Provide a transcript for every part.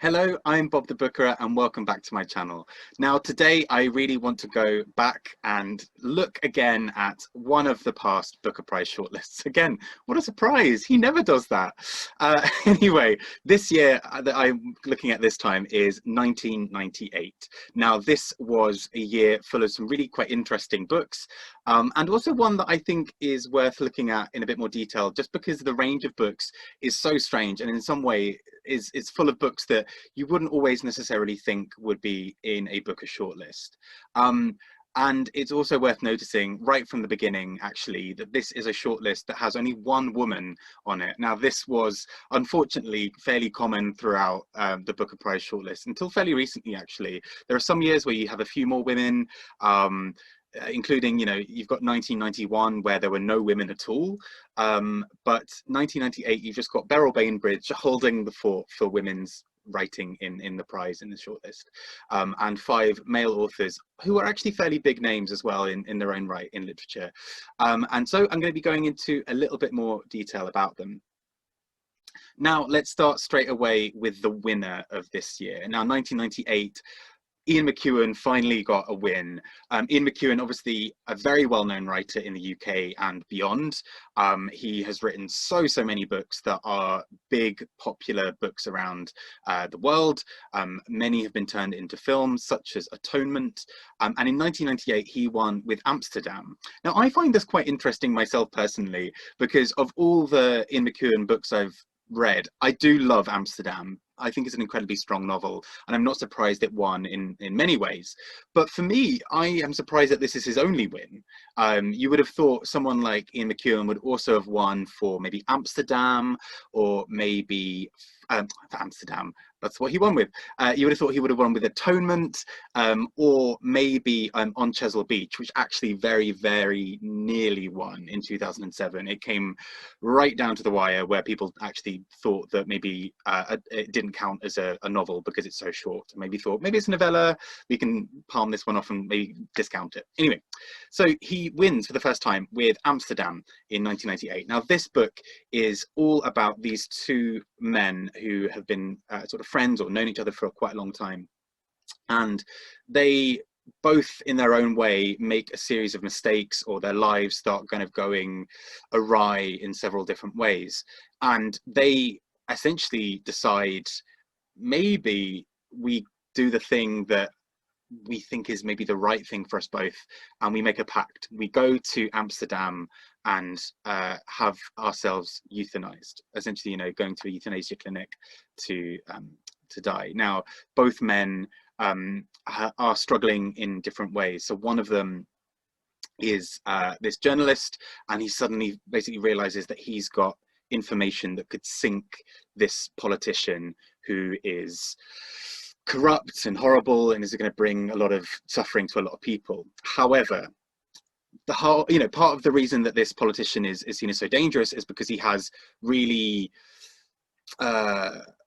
Hello, I'm Bob the Bookerer and welcome back to my channel. Now today I really want to go back and look again at one of the past Booker Prize shortlists. Again, what a surprise, he never does that. Anyway, this year that I'm looking at this time is 1998. Now this was a year full of some really quite interesting books and also one that I think is worth looking at in a bit more detail just because the range of books is so strange and in some way is full of books that you wouldn't always necessarily think would be in a Booker shortlist. And it's also worth noticing right from the beginning, actually, that this is a shortlist that has only one woman on it. Now, this was unfortunately fairly common throughout the Booker Prize shortlist until fairly recently, actually. There are some years where you have a few more women, including, you've got 1991 where there were no women at all, but 1998 you've just got Beryl Bainbridge holding the fort for women's writing in the prize in the shortlist, and 5 male authors who are actually fairly big names as well in their own right in literature, and so I'm going to be going into a little bit more detail about them. Now let's start straight away with the winner of this year. Now 1998, Ian McEwan finally got a win. Ian McEwan, obviously a very well-known writer in the UK and beyond. He has written so many books that are big, popular books around the world. Many have been turned into films, such as Atonement. And in 1998, he won with Amsterdam. Now, I find this quite interesting myself personally, because of all the Ian McEwan books I've read, I do love Amsterdam. I think it's an incredibly strong novel, and I'm not surprised it won in many ways. But for me, I am surprised that this is his only win. You would have thought someone like Ian McEwan would also have won for maybe Amsterdam, or maybe for Amsterdam, that's what he won with. You would have thought he would have won with Atonement, or maybe On Chesil Beach, which actually very nearly won in 2007. It came right down to the wire where people actually thought that maybe it didn't count as a novel because it's so short. Maybe thought maybe it's a novella, we can palm this one off and maybe discount it. Anyway, so he wins for the first time with Amsterdam in 1998. Now this book is all about these 2 men who have been sort of friends or known each other for quite a long time, and they both in their own way make a series of mistakes, or their lives start kind of going awry in several different ways, and they essentially decide maybe we do the thing that we think is maybe the right thing for us both, and we make a pact. We go to Amsterdam and have ourselves euthanized, essentially, going to a euthanasia clinic to die. Now both men are struggling in different ways. So one of them is this journalist, and he suddenly basically realizes that he's got information that could sink this politician who is corrupt and horrible and is going to bring a lot of suffering to a lot of people. However, the whole, part of the reason that this politician is seen as so dangerous is because he has really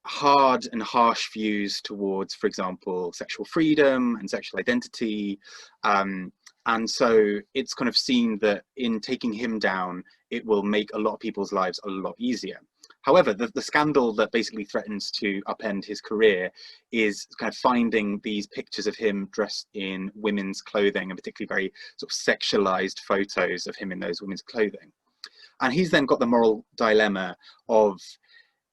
hard and harsh views towards, for example, sexual freedom and sexual identity. And so it's kind of seen that in taking him down, it will make a lot of people's lives a lot easier. However, the scandal that basically threatens to upend his career is kind of finding these pictures of him dressed in women's clothing, and particularly very sort of sexualized photos of him in those women's clothing. And he's then got the moral dilemma of,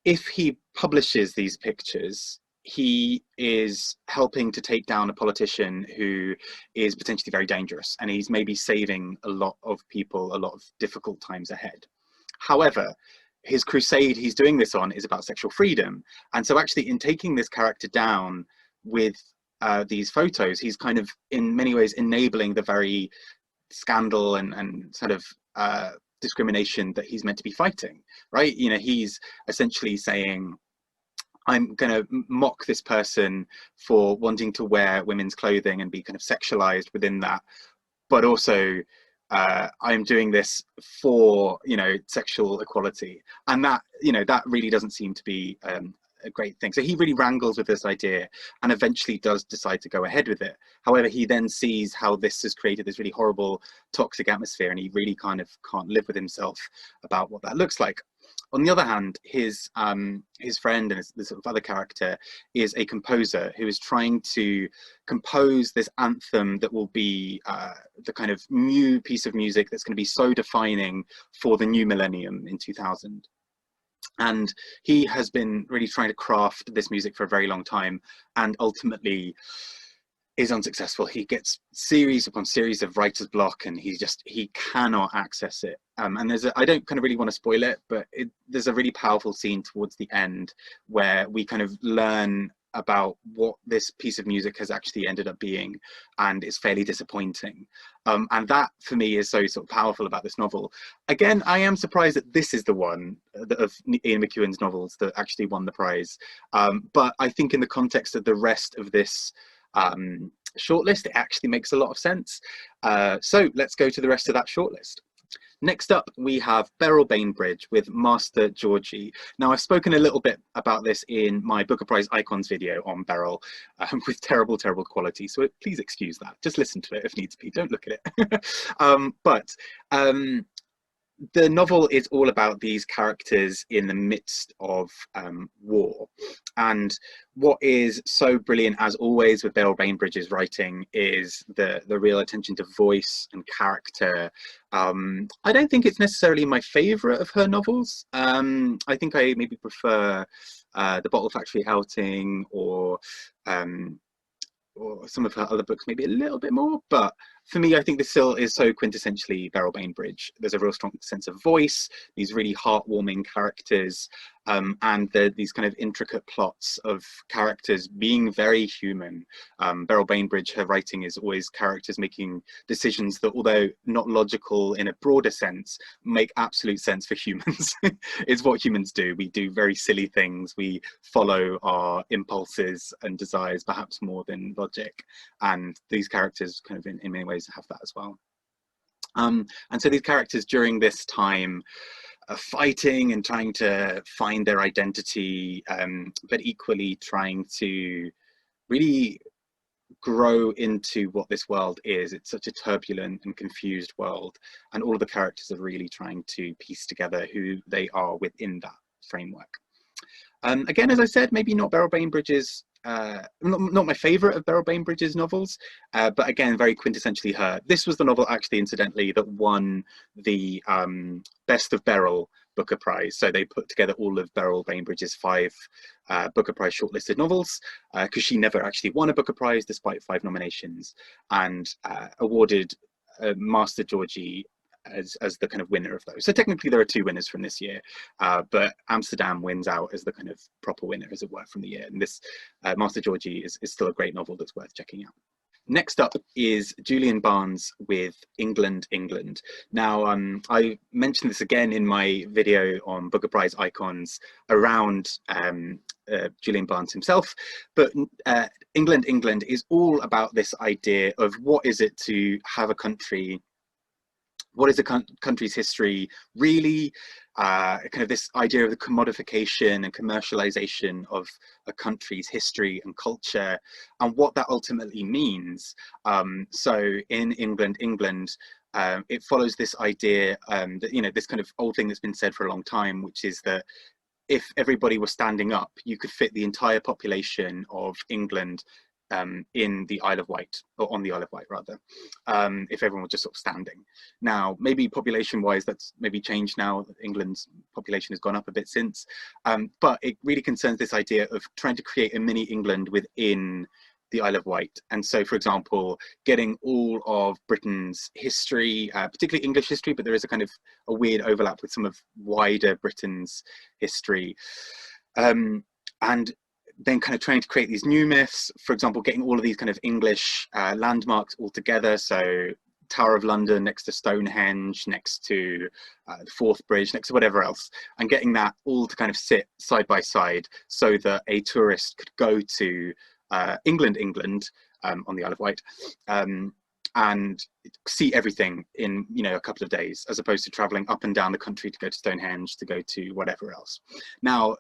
if he publishes these pictures, he is helping to take down a politician who is potentially very dangerous, and he's maybe saving a lot of people a lot of difficult times ahead. However, his crusade he's doing this on is about sexual freedom, and so actually in taking this character down with these photos, he's kind of in many ways enabling the very scandal and sort of discrimination that he's meant to be fighting, right? He's essentially saying, I'm going to mock this person for wanting to wear women's clothing and be kind of sexualized within that, but also I'm doing this for, sexual equality. And that, that really doesn't seem to be a great thing. So he really wrangles with this idea and eventually does decide to go ahead with it. However, he then sees how this has created this really horrible toxic atmosphere, and he really kind of can't live with himself about what that looks like. On the other hand, his friend and this sort of other character is a composer who is trying to compose this anthem that will be the kind of new piece of music that's going to be so defining for the new millennium in 2000. And he has been really trying to craft this music for a very long time, and ultimately is unsuccessful. He gets series upon series of writer's block, and he cannot access it. And I don't kind of really want to spoil it, but there's a really powerful scene towards the end where we kind of learn about what this piece of music has actually ended up being, and it's fairly disappointing. And that for me is so sort of powerful about this novel. Again, I am surprised that this is the one of Ian McEwan's novels that actually won the prize. But I think in the context of the rest of this shortlist, it actually makes a lot of sense. So let's go to the rest of that shortlist. Next up, we have Beryl Bainbridge with Master Georgie. Now, I've spoken a little bit about this in my Booker Prize Icons video on Beryl with terrible quality, so please excuse that. Just listen to it if needs be, don't look at it. The novel is all about these characters in the midst of war. And what is so brilliant, as always, with Beryl Bainbridge's writing is the real attention to voice and character. I don't think it's necessarily my favourite of her novels. I think I maybe prefer The Bottle Factory Outing or some of her other books maybe a little bit more, but for me, I think this still is so quintessentially Beryl Bainbridge. There's a real strong sense of voice, these really heartwarming characters, and these kind of intricate plots of characters being very human. Beryl Bainbridge, her writing is always characters making decisions that, although not logical in a broader sense, make absolute sense for humans. It's what humans do. We do very silly things. We follow our impulses and desires perhaps more than logic. And these characters kind of in many ways have that as well. And so these characters during this time are fighting and trying to find their identity, but equally trying to really grow into what this world is. It's such a turbulent and confused world, and all of the characters are really trying to piece together who they are within that framework. Again, as I said, maybe not Beryl Bainbridge's not my favorite of Beryl Bainbridge's novels, but again, very quintessentially her. This was the novel, actually, incidentally, that won the Best of Beryl Booker Prize. So they put together all of Beryl Bainbridge's 5 Booker Prize shortlisted novels, because she never actually won a Booker Prize despite 5 nominations, and awarded Master Georgie as the kind of winner of those. So technically there are 2 winners from this year, but Amsterdam wins out as the kind of proper winner, as it were, from the year. And this Master Georgie is still a great novel that's worth checking out. Next up is Julian Barnes with England, England. Now, I mentioned this again in my video on Booker Prize Icons around Julian Barnes himself, but England, England is all about this idea of what is it to have a country. What is a country's history really? Kind of this idea of the commodification and commercialization of a country's history and culture, and what that ultimately means. So in England, England, it follows this idea that, you know, this kind of old thing that's been said for a long time, which is that if everybody was standing up, you could fit the entire population of England in the Isle of Wight, or on the Isle of Wight rather, if everyone was just sort of standing. Now, maybe population wise, that's maybe changed now. England's population has gone up a bit since, but it really concerns this idea of trying to create a mini England within the Isle of Wight. And so, for example, getting all of Britain's history, particularly English history, but there is a kind of a weird overlap with some of wider Britain's history. And then kind of trying to create these new myths, for example, getting all of these kind of English landmarks all together. So Tower of London next to Stonehenge, next to the Forth Bridge, next to whatever else, and getting that all to kind of sit side by side so that a tourist could go to England, England, on the Isle of Wight, and see everything in, you know, a couple of days, as opposed to traveling up and down the country to go to Stonehenge, to go to whatever else. Now,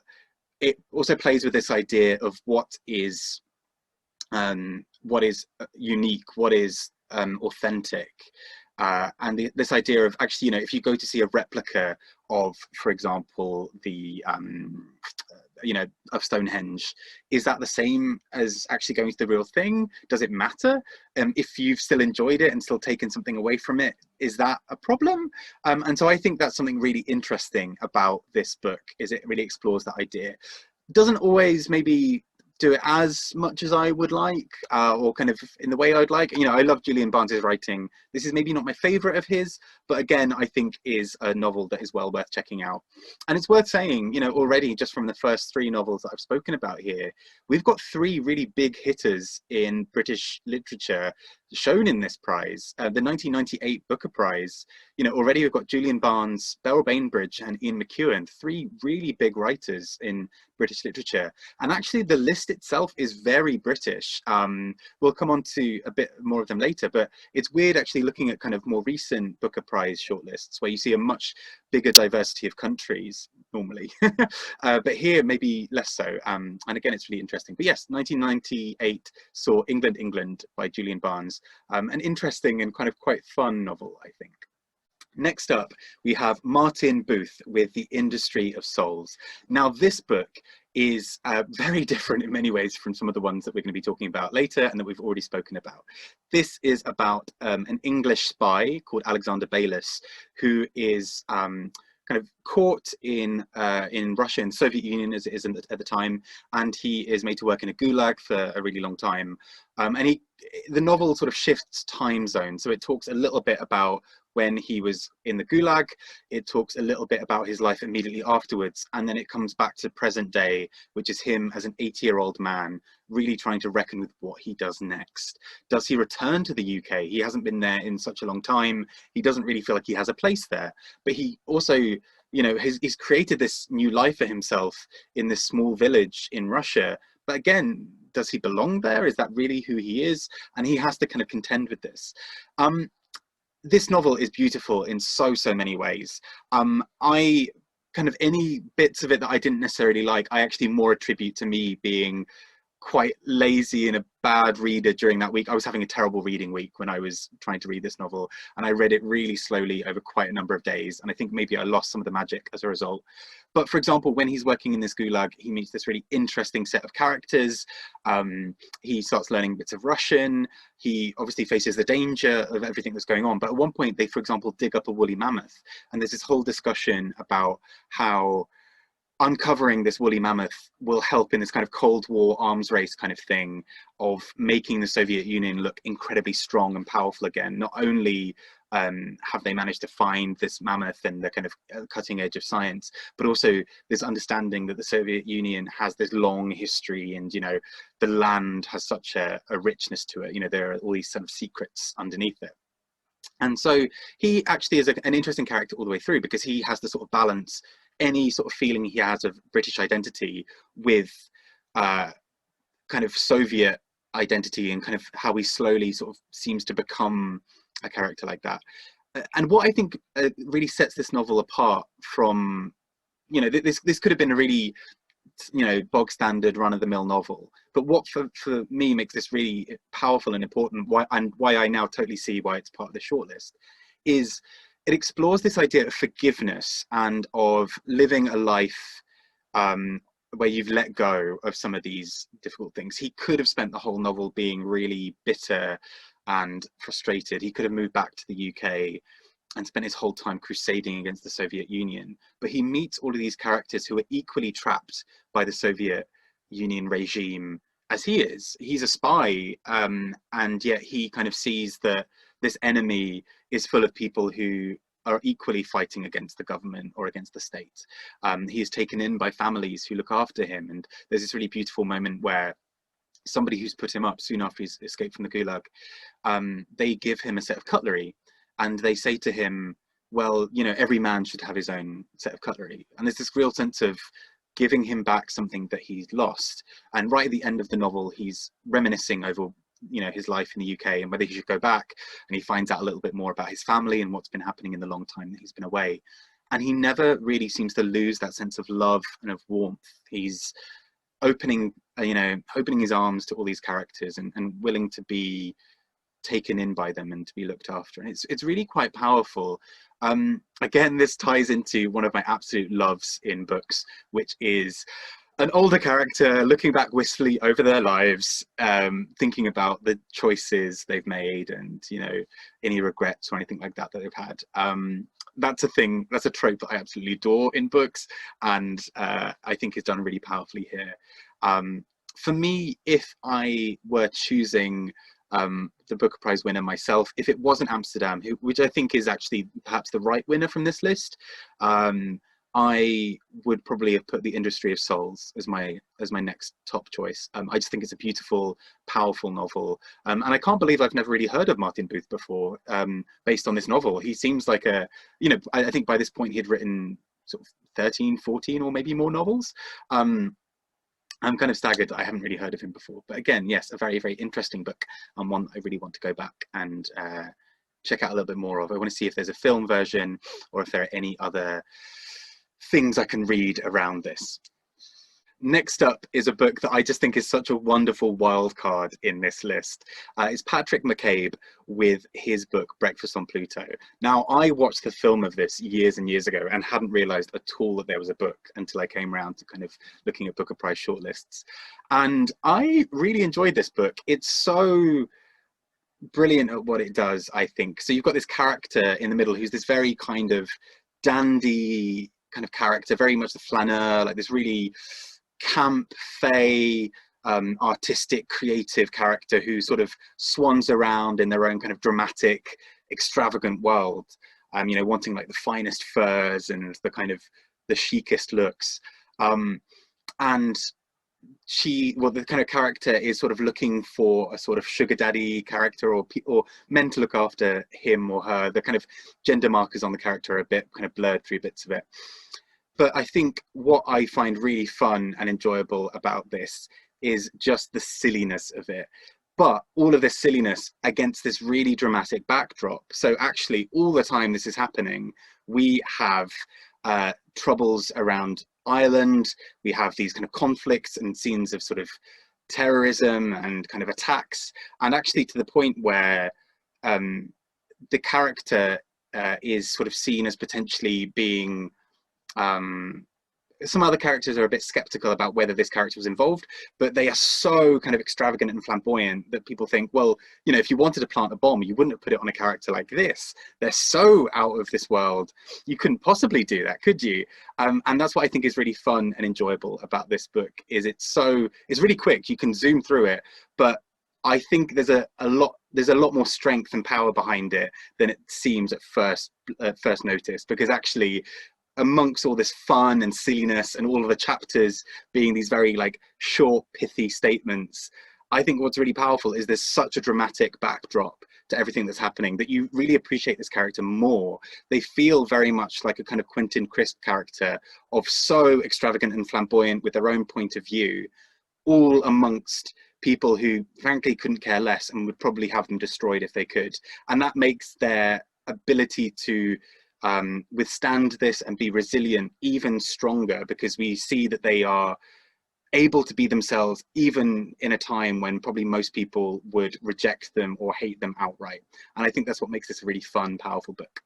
it also plays with this idea of what is unique, what is authentic, And this idea of actually, you know, if you go to see a replica of, for example, the you know, of Stonehenge, is that the same as actually going to the real thing? Does it matter? If you've still enjoyed it and still taken something away from it, is that a problem? And so I think that's something really interesting about this book, is it really explores that idea. Doesn't always maybe do it as much as I would like, or kind of in the way I'd like. You know, I love Julian Barnes's writing. This is maybe not my favorite of his, but again, I think is a novel that is well worth checking out. And it's worth saying, you know, already just from the first 3 novels that I've spoken about here, we've got 3 really big hitters in British literature shown in this prize. The 1998 Booker Prize, you know, already we've got Julian Barnes, Beryl Bainbridge and Ian McEwan, 3 really big writers in British literature. And actually the list itself is very British. We'll come on to a bit more of them later, but it's weird actually looking at kind of more recent Booker Prize shortlists where you see a much bigger diversity of countries normally, but here maybe less so. And again, it's really interesting. But yes, 1998 saw England, England by Julian Barnes, an interesting and kind of quite fun novel, I think. Next up, we have Martin Booth with The Industry of Souls. Now, this book is very different in many ways from some of the ones that we're going to be talking about later and that we've already spoken about. This is about an English spy called Alexander Baylis, who is kind of caught in Russia, in the Soviet Union as it is at the time, and he is made to work in a gulag for a really long time. And the novel sort of shifts time zones, so it talks a little bit about when he was in the gulag, it talks a little bit about his life immediately afterwards, and then it comes back to present day, which is him as an 80-year-old man really trying to reckon with what he does next. Does he return to the UK? He hasn't been there in such a long time. He doesn't really feel like he has a place there, but he also, you know, he's created this new life for himself in this small village in Russia. But again, does he belong there? Is that really who he is? And he has to kind of contend with this. This novel is beautiful in so many ways. I kind of, any bits of it that I didn't necessarily like, I actually more attribute to me being quite lazy and a bad reader during that week. I was having a terrible reading week when I was trying to read this novel, and I read it really slowly over quite a number of days, and I think maybe I lost some of the magic as a result. But for example, when he's working in this gulag, he meets this really interesting set of characters. He starts learning bits of Russian. He obviously faces the danger of everything that's going on, but at one point they, for example, dig up a woolly mammoth, and there's this whole discussion about how uncovering this woolly mammoth will help in this kind of Cold War arms race kind of thing of making the Soviet Union look incredibly strong and powerful again. Not only have they managed to find this mammoth and the kind of cutting edge of science, but also this understanding that the Soviet Union has this long history, and, you know, the land has such a richness to it. You know, there are all these sort of secrets underneath it. And so he actually is an interesting character all the way through, because he has to sort of balance any sort of feeling he has of British identity with kind of Soviet identity, and kind of how he slowly sort of seems to become a character like that. And what I think really sets this novel apart from, you know, this could have been a really, you know, bog standard run-of-the-mill novel, but what for me makes this really powerful and important, why I now totally see why it's part of the shortlist, is it explores this idea of forgiveness and of living a life where you've let go of some of these difficult things. He could have spent the whole novel being really bitter and frustrated. He could have moved back to the UK and spent his whole time crusading against the Soviet Union. But he meets all of these characters who are equally trapped by the Soviet Union regime as he is. He's a spy, and yet he kind of sees that this enemy is full of people who are equally fighting against the government or against the state. He is taken in by families who look after him, and there's this really beautiful moment where somebody who's put him up soon after he's escaped from the gulag, they give him a set of cutlery, and they say to him, well, you know, every man should have his own set of cutlery. And there's this real sense of giving him back something that he's lost. And right at the end of the novel, he's reminiscing over, you know, his life in the UK and whether he should go back, and he finds out a little bit more about his family and what's been happening in the long time that he's been away. And he never really seems to lose that sense of love and of warmth. He's opening his arms to all these characters, and willing to taken in by them and to be looked after. And it's really quite powerful. Again, this ties into one of my absolute loves in books, which is an older character looking back wistfully over their lives, thinking about the choices they've made and, you know, any regrets or anything like that they've had. That's a thing, that's a trope that I absolutely adore in books, and I think is done really powerfully here. For me, if I were choosing the Booker Prize winner myself, if it wasn't Amsterdam, which I think is actually perhaps the right winner from this list, I would probably have put The Industry of Souls as my next top choice. I just think it's a beautiful, powerful novel, and I can't believe I've never really heard of Martin Booth before, based on this novel. He seems like a, you know, I think by this point he had written sort of 13, 14 or maybe more novels. I'm kind of staggered that I haven't really heard of him before, but again, yes, a very, very interesting book, and one I really want to go back and check out a little bit more of. I want to see if there's a film version or if there are any other things I can read around this. Next up is a book that I just think is such a wonderful wild card in this list. It's Patrick McCabe with his book Breakfast on Pluto. Now, I watched the film of this years and years ago and hadn't realized at all that there was a book until I came around to kind of looking at Booker Prize shortlists. And I really enjoyed this book. It's so brilliant at what it does, I think. So you've got this character in the middle who's this very kind of dandy kind of character, very much the flaneur, like this really camp, fey, artistic, creative character who sort of swans around in their own kind of dramatic, extravagant world, you know, wanting like the finest furs and the kind of the chicest looks. And the kind of character is sort of looking for a sort of sugar daddy character or men to look after him or her. The kind of gender markers on the character are a bit kind of blurred through bits of it. But I think what I find really fun and enjoyable about this is just the silliness of it. But all of this silliness against this really dramatic backdrop. So actually, all the time this is happening, we have troubles around Ireland. We have these kind of conflicts and scenes of sort of terrorism and kind of attacks. And actually to the point where the character is sort of seen as potentially being some other characters are a bit skeptical about whether this character was involved, but they are so kind of extravagant and flamboyant that people think, well, you know, if you wanted to plant a bomb, you wouldn't have put it on a character like this. They're so out of this world. You couldn't possibly do that, could you? And that's what I think is really fun and enjoyable about this book, is it's really quick. You can zoom through it, but I think there's a lot more strength and power behind it than it seems at first notice, because actually, amongst all this fun and silliness and all of the chapters being these very like short, pithy statements, I think what's really powerful is there's such a dramatic backdrop to everything that's happening that you really appreciate this character more. They feel very much like a kind of Quentin Crisp character, of so extravagant and flamboyant with their own point of view, all amongst people who frankly couldn't care less and would probably have them destroyed if they could. And that makes their ability to withstand this and be resilient even stronger, because we see that they are able to be themselves even in a time when probably most people would reject them or hate them outright. And I think that's what makes this a really fun, powerful book.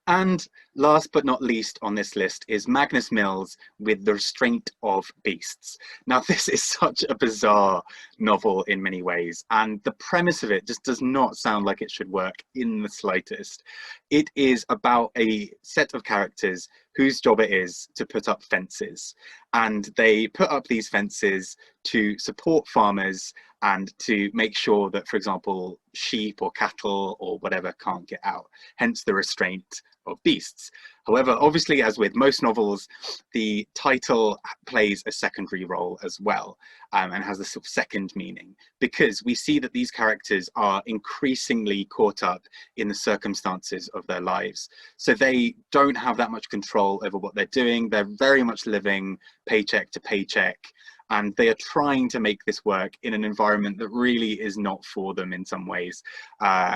And last but not least on this list is Magnus Mills with The Restraint of Beasts. Now, this is such a bizarre novel in many ways, and the premise of it just does not sound like it should work in the slightest. It is about a set of characters whose job it is to put up fences, and they put up these fences to support farmers and to make sure that, for example, sheep or cattle or whatever can't get out, hence the restraint of beasts. However, obviously, as with most novels, the title plays a secondary role as well, and has this sort of second meaning, because we see that these characters are increasingly caught up in the circumstances of their lives. So they don't have that much control over what they're doing. They're very much living paycheck to paycheck, and they are trying to make this work in an environment that really is not for them in some ways.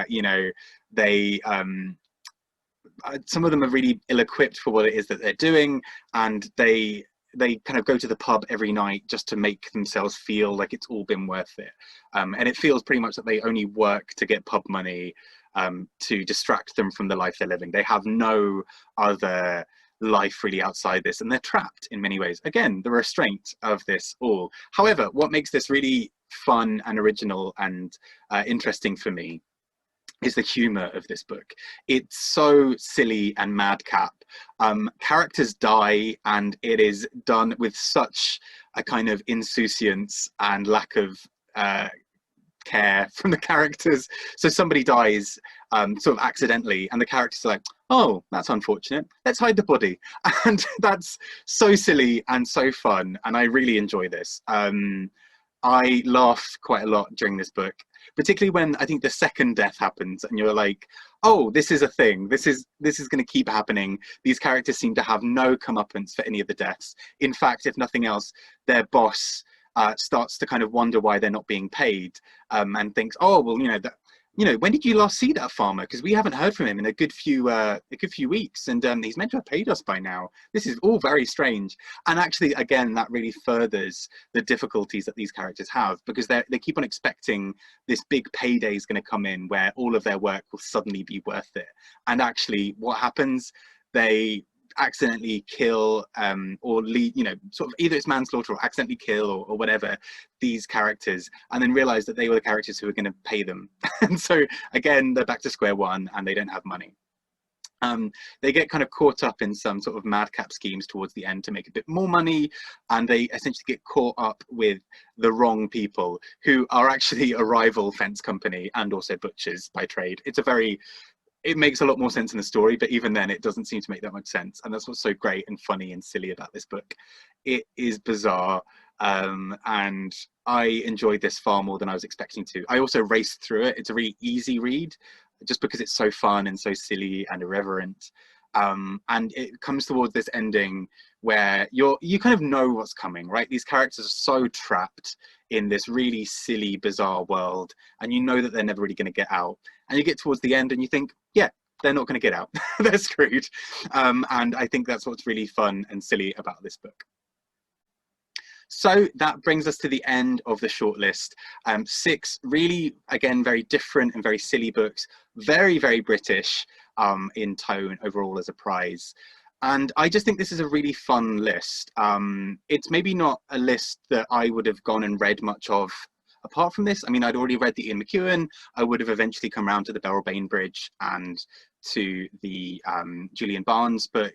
You know, they some of them are really ill-equipped for what it is that they're doing, and they they kind of go to the pub every night just to make themselves feel like it's all been worth it. And it feels pretty much that they only work to get pub money to distract them from the life they're living. They have no other life really outside this, and they're trapped in many ways. Again, the restraint of this all. However, what makes this really fun and original and interesting for me is the humor of this book. It's so silly and madcap. Characters die, and it is done with such a kind of insouciance and lack of care from the characters. So somebody dies sort of accidentally, and the characters are like, oh, that's unfortunate, let's hide the body. And that's so silly and so fun, and I really enjoy this. I laughed quite a lot during this book, particularly when I think the second death happens and you're like, oh, this is a thing, this is going to keep happening. These characters seem to have no comeuppance for any of the deaths. In fact, if nothing else, their boss starts to kind of wonder why they're not being paid, and thinks, oh, well, when did you last see that farmer? Because we haven't heard from him in a good few weeks, and he's meant to have paid us by now. This is all very strange. And actually, again, that really furthers the difficulties that these characters have, because they keep on expecting this big payday is going to come in where all of their work will suddenly be worth it. And actually, what happens? They accidentally kill or lead, sort of either it's manslaughter or accidentally kill or whatever these characters, and then realize that they were the characters who were going to pay them. And so again, they're back to square one and they don't have money. They get kind of caught up in some sort of madcap schemes towards the end to make a bit more money, and they essentially get caught up with the wrong people who are actually a rival fence company and also butchers by trade. It makes a lot more sense in the story, but even then it doesn't seem to make that much sense. And that's what's so great and funny and silly about this book. It is bizarre, and I enjoyed this far more than I was expecting to. I also raced through it. It's a really easy read just because it's so fun and so silly and irreverent. And it comes towards this ending where you kind of know what's coming, right? These characters are so trapped in this really silly, bizarre world, and you know that they're never really going to get out. And you get towards the end and you think, yeah, they're not going to get out. They're screwed. And I think that's what's really fun and silly about this book. So that brings us to the end of the shortlist. 6 really, again, very different and very silly books, very, very British in tone overall as a prize. And I just think this is a really fun list. It's maybe not a list that I would have gone and read much of apart from this. I mean, I'd already read the Ian McEwan. I would have eventually come around to the Beryl Bainbridge and to the Julian Barnes book.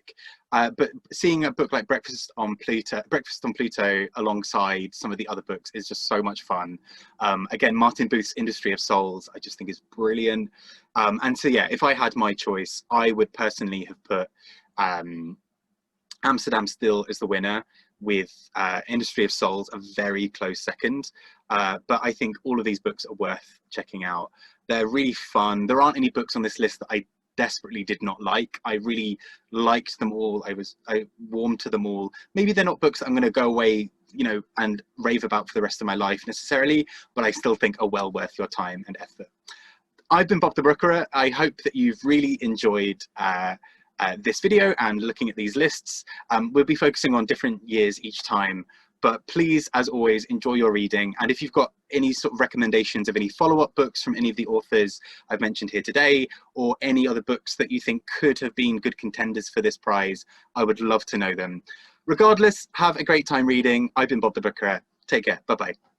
But seeing a book like Breakfast on Pluto alongside some of the other books is just so much fun. Again, Martin Booth's Industry of Souls, I just think is brilliant. And so, yeah, if I had my choice, I would personally have put Amsterdam still as the winner, with Industry of Souls a very close second. But I think all of these books are worth checking out. They're really fun. There aren't any books on this list that I desperately did not like. I really liked them all. I warmed to them all. Maybe they're not books that I'm going to go away, and rave about for the rest of my life necessarily, but I still think are well worth your time and effort. I've been Bob the Brookerer. I hope that you've really enjoyed this video and looking at these lists. We'll be focusing on different years each time, but please, as always, enjoy your reading. And if you've got any sort of recommendations of any follow-up books from any of the authors I've mentioned here today, or any other books that you think could have been good contenders for this prize, I would love to know them. Regardless, have a great time reading. I've been Bob the Brookerer. Take care. Bye-bye.